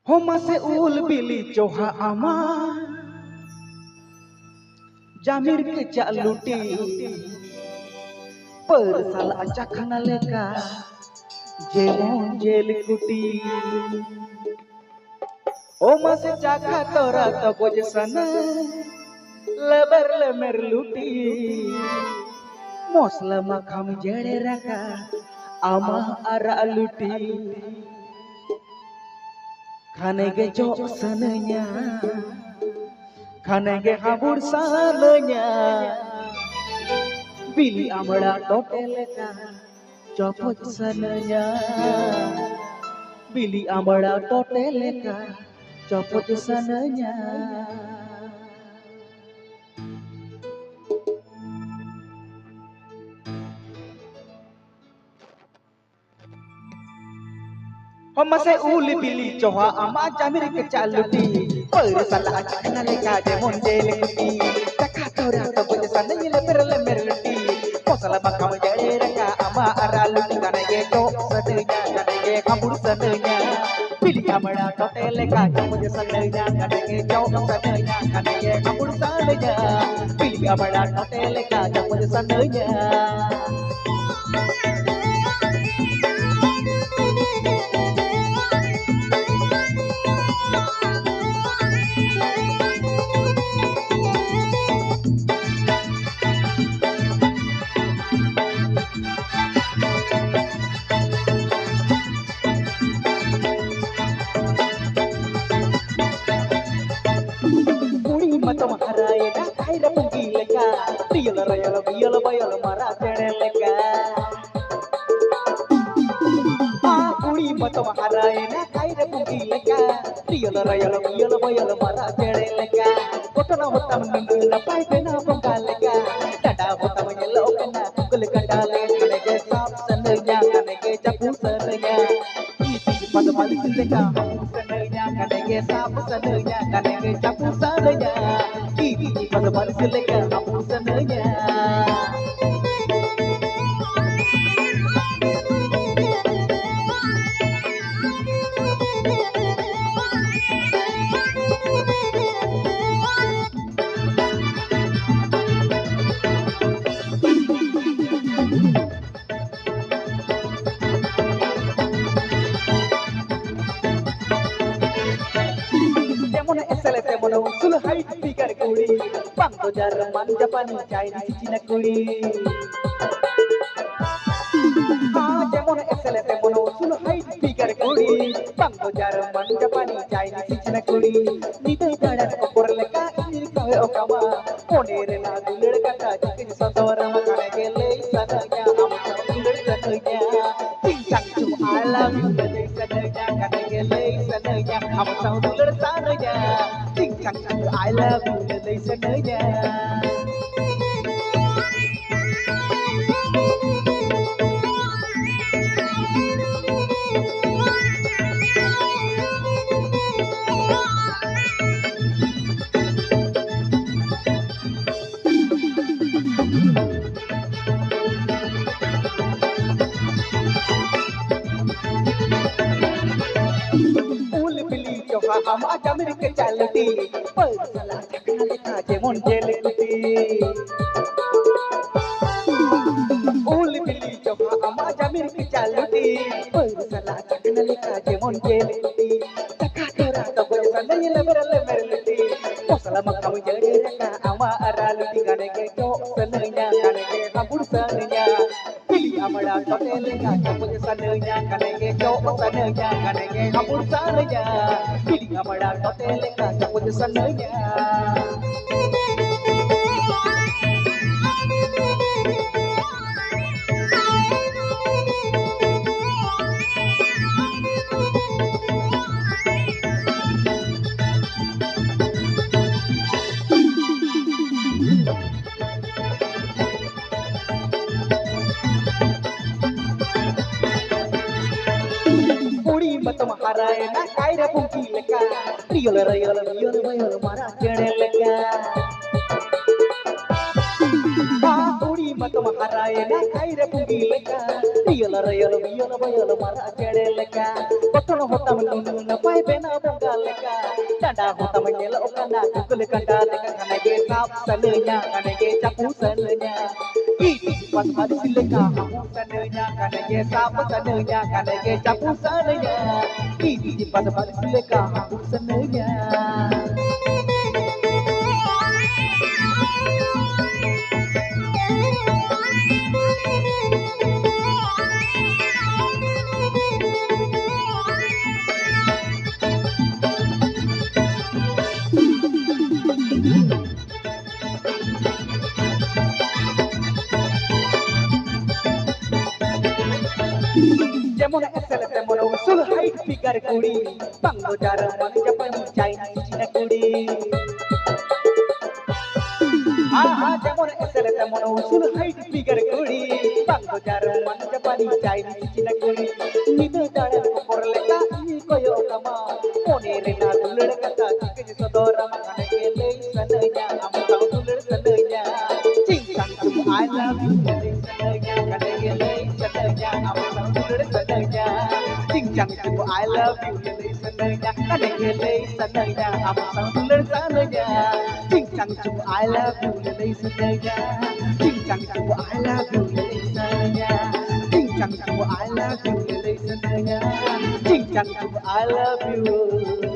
Homa se ul bili coha ama jamir ke jaluti persal acakana leka jemon jel kuti Homa se caka tora taboj sana leber lemer luti mosla makham jere raka ama ara luti खाने के जो सनया खाने के हाबुर सनया बिली आमड़ा total का चौपट सनया बिली आमड़ा total का चौपट सनया Homa se uli bili coha ama jamir ke caluti per salah acakna leka jemon jel kuti taka tora taboj sana yele perle merluti mosala makam jare raka ama araluti kanege to sadenya kanege kabur sadenya bili amada tote leka jemon sadenya kanege to sadenya kanege kabur sadenya bili amada tote leka jemon sadenya Matom harai na kaira pungi leka Riyala rayala biyala bayala mara jene leka Kuri matom harai na kaira pungi leka Riyala rayala biyala bayala mara jene leka Kotana hotam nindu na pai pena pungka leka Dada hotam yellow kena kukul kadale Kanege sap sananya kanege japu sananya Pada balik leka sananya kanege sap sananya kanege japu sananya Kiri pada balik leka japu sananya Mono sul height figure kuri Bangko Jerman Japani Chinese Cina kuri Jemon excellent mono sul height figure kuri Bangko Jerman Japani Chinese Cina kuri Nite tada kokor leka ini kawe okama Ponere la dulir kata jikin sotawara makane gele sananya amca dulir sananya Cincang cu I love you gele sananya kane gele sananya amca dulir sananya Cincang cu I love you gele sananya Ama jamir ke caluti per salah acakna leka jemon jel kuti ul bili coha ama jamir ke caluti per salah acakna leka jemon jel kuti taka tora taboj sana yele lemer luti mosala makam jare raka ama araluti kanege to sananya kanege kabur sananya Bili amada tote leka taboj sananya kanege to sananya kanege kabur sananya Bili amada tote leka taboj sananya Matom harai na kaira pungi leka Riyala rayala biyala bayala mara jene leka Kuri matom harai na kaira pungi leka Iyala rayala iyala bayala mara chede leka Kotono hotam nunu na pai bena bonga leka Tanda hotam nyela okana kukul kanda leka Kanage sap sanenya kanage chapu sanenya Iti pas mari sileka hapu sanenya Kanage sap sanenya kanage chapu sanenya Iti pas mari sileka hapu sanenya যেমন এসেলে তেমন উসুল height figure কুড়ি bungalow যারা মানে জাপানি Chinese চীনা কুড়ি আহা যেমন এসেলে তেমন উসুল হাইট ফিগার কুড়ি বাংলো যারা মানে জাপানি চাইনিজ চীনা কুড়ি নিতে দাঁড়ার উপর লেখা ই কয়ো কামা মনে রে না দুলড় কথা চিকে যে সদর মাখানে গেলে সনয়া আমা দুলড় সনয়া চিং চাং তুম আই লাভ ইউ সনয়া কানে গেলে সনয়া আমা dulir sananya cincang cunggu I love you lelai sananya kane lelai sananya amang dulir sananya cincang cunggu I love you lelai sananya cincang cunggu I love you lelai sananya cincang cunggu I love you lelai sananya cincang cunggu I love you